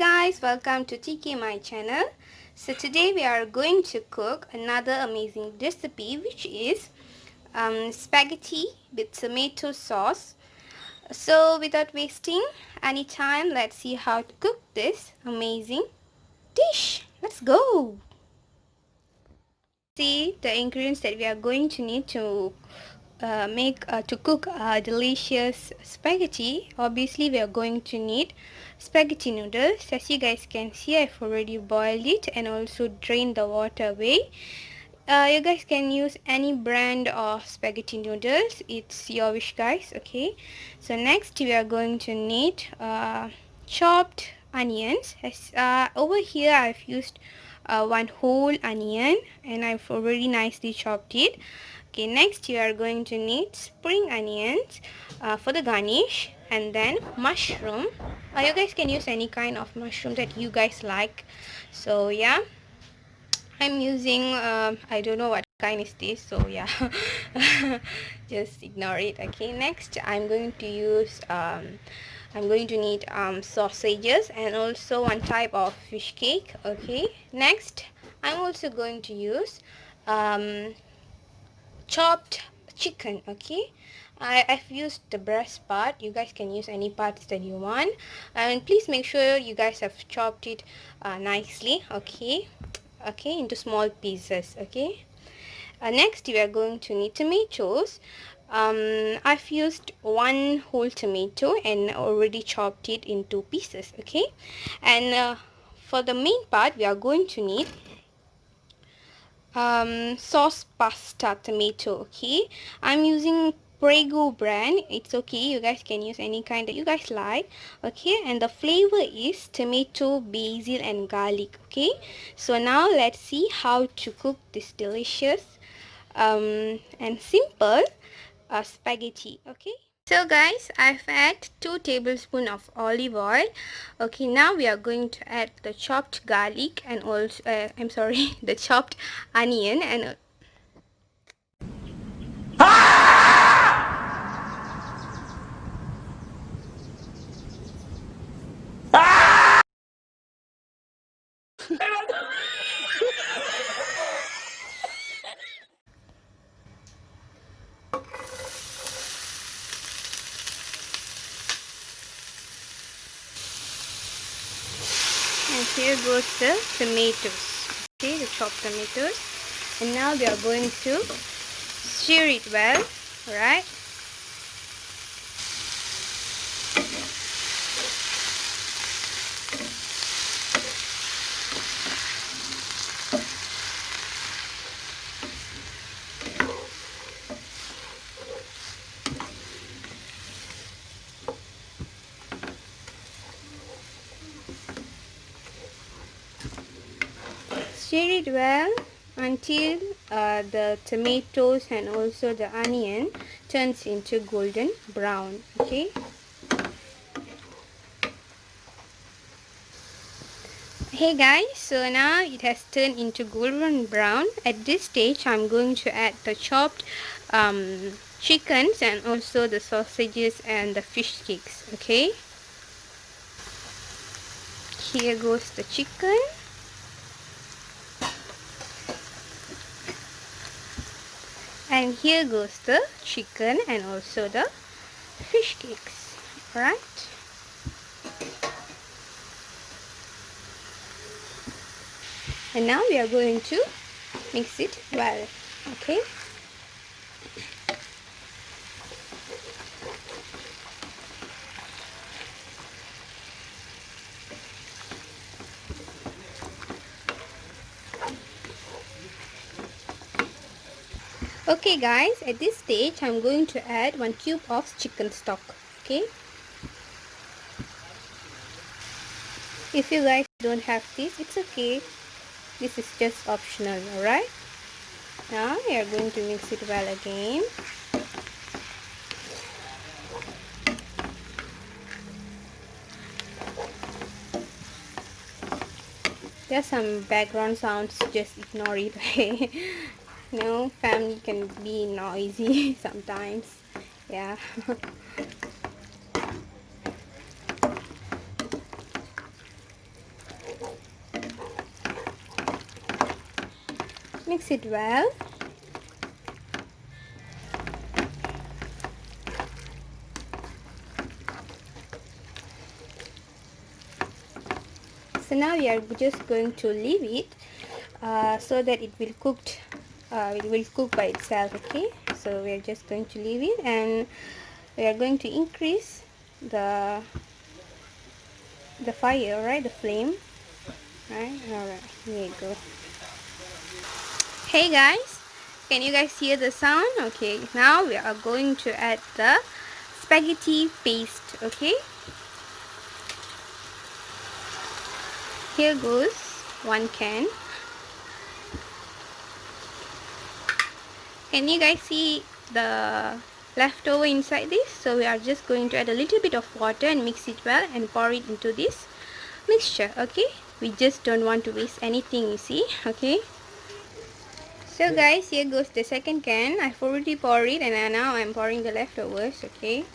Guys, welcome to TK My channel. So today we are going to cook another amazing recipe, which is spaghetti with tomato sauce. So without wasting any time, let's see how to cook this amazing dish. Let's go. See the ingredients that we are going to need to to cook a delicious spaghetti. Obviously we are going to need spaghetti noodles. As you guys can see, I've already boiled it and also drained the water away. You guys can use any brand of spaghetti noodles, it's your wish guys. Okay, so next we are going to need chopped onions. Over here I've used one whole onion and I've already nicely chopped it. Okay, next you are going to need spring onions for the garnish, and then mushroom. You guys can use any kind of mushroom that you guys like. So yeah, I'm using I don't know what kind is this, so yeah. Just ignore it. Okay, next I'm going to use I'm going to need sausages and also one type of fish cake. Okay, next I'm also going to use chopped chicken. Okay, I've used the breast part. You guys can use any parts that you want, and please make sure you guys have chopped it nicely. Okay, into small pieces. Okay, next we are going to need tomatoes. I've used one whole tomato and already chopped it into pieces. Okay, and for the main part we are going to need sauce pasta tomato. Okay, I'm using Prego brand. It's okay, you guys can use any kind that you guys like. Okay, and the flavor is tomato, basil and garlic. Okay, so now let's see how to cook this delicious and simple spaghetti. Okay, so guys, I've added 2 tablespoons of olive oil. Okay, now we are going to add the chopped garlic and also I'm sorry, the chopped onion and here goes the tomatoes. Okay, the chopped tomatoes, and now we are going to stir it well. Alright, stir it well until the tomatoes and also the onion turns into golden brown. Okay, hey guys, so now it has turned into golden brown. At this stage I'm going to add the chopped chickens and also the sausages and the fish cakes. Okay, here goes the chicken, and here goes the chicken and also the fish cakes. Alright, and now we are going to mix it well. Okay, okay guys, at this stage I'm going to add 1 cube of chicken stock. Okay, if you guys don't have this, it's okay, this is just optional. Alright, now we are going to mix it well again. There's some background sounds, just ignore it. Okay, no, family can be noisy sometimes. Yeah. Mix it well. So now we are just going to leave it so that it will cook by itself. Okay, so we are just going to leave it, and we are going to increase the fire, right, the flame, right. All right, here you go. Hey guys, can you guys hear the sound? Okay, now we are going to add the spaghetti paste. Okay, here goes 1 can. Can you guys see the leftover inside this? So we are just going to add a little bit of water and mix it well and pour it into this mixture. Okay, we just don't want to waste anything, you see. Okay, so guys, here goes the second can. I've already poured it, and now I'm pouring the leftovers. Okay,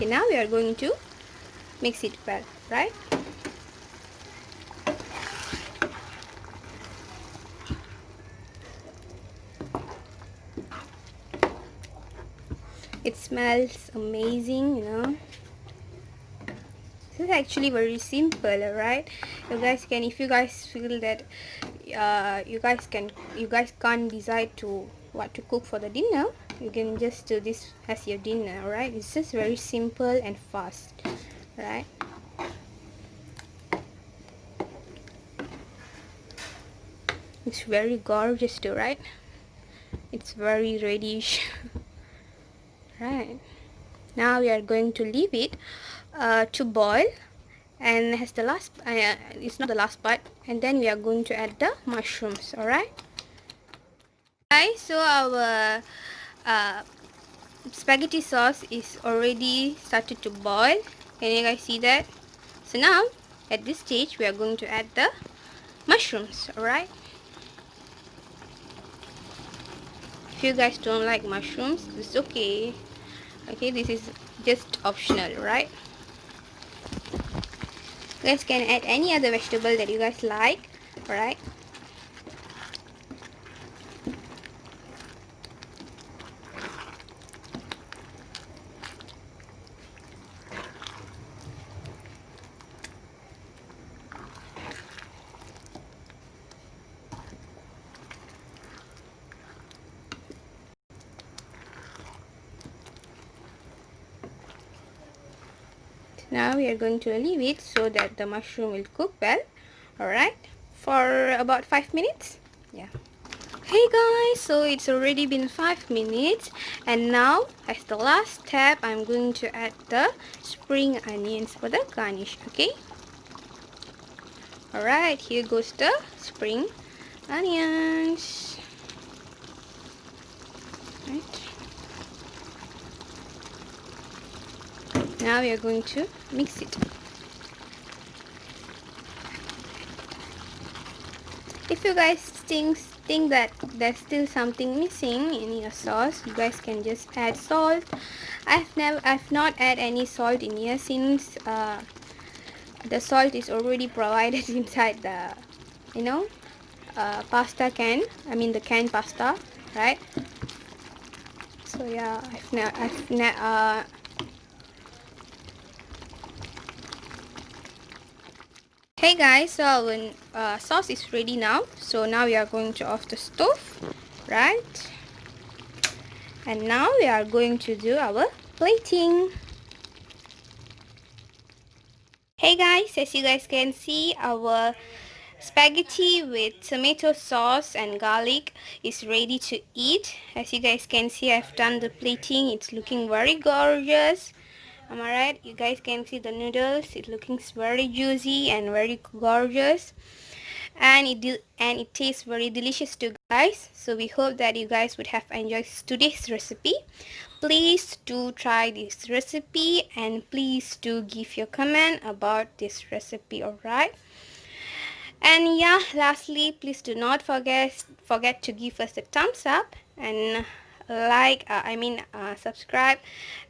now we are going to mix it well, right? It smells amazing, you know. This is actually very simple, right? You guys can, if you guys feel that you guys can't decide to what to cook for the dinner, you can just do this as your dinner, right? It's just very simple and fast, right? It's very gorgeous too, right? It's very reddish. Right, now we are going to leave it to boil, and as the last it's not the last part, and then we are going to add the mushrooms. All right guys, so our spaghetti sauce is already started to boil. Can you guys see that? So now at this stage we are going to add the mushrooms. All right, if you guys don't like mushrooms, it's okay. Okay, this is just optional, right? You guys can add any other vegetable that you guys like. All right, now we are going to leave it so that the mushroom will cook well. All right, for about 5 minutes. Yeah. Hey guys, so it's already been 5 minutes, and now as the last step I'm going to add the spring onions for the garnish. Okay, all right, here goes the spring onions. Right, now we are going to mix it. If you guys think that there's still something missing in your sauce, you guys can just add salt. I've not add any salt in here since the salt is already provided inside the, you know, pasta can. I mean the canned pasta, right? So yeah, hey guys, so our sauce is ready now. So now we are going to off the stove, right? And now we are going to do our plating. Hey guys, as you guys can see, our spaghetti with tomato sauce and garlic is ready to eat. As you guys can see, I've done the plating. It's looking very gorgeous. Am I right? You guys can see the noodles. It looking very juicy and very gorgeous, and it tastes very delicious too, guys. So we hope that you guys would have enjoyed today's recipe. Please do try this recipe, and please do give your comment about this recipe. All right, and yeah, lastly, please do not forget to give us a thumbs up and subscribe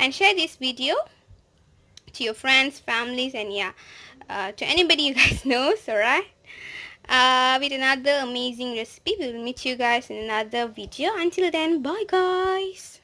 and share this video to your friends, families, and yeah, to anybody you guys knows. All right, with another amazing recipe. We will meet you guys in another video. Until then, bye guys.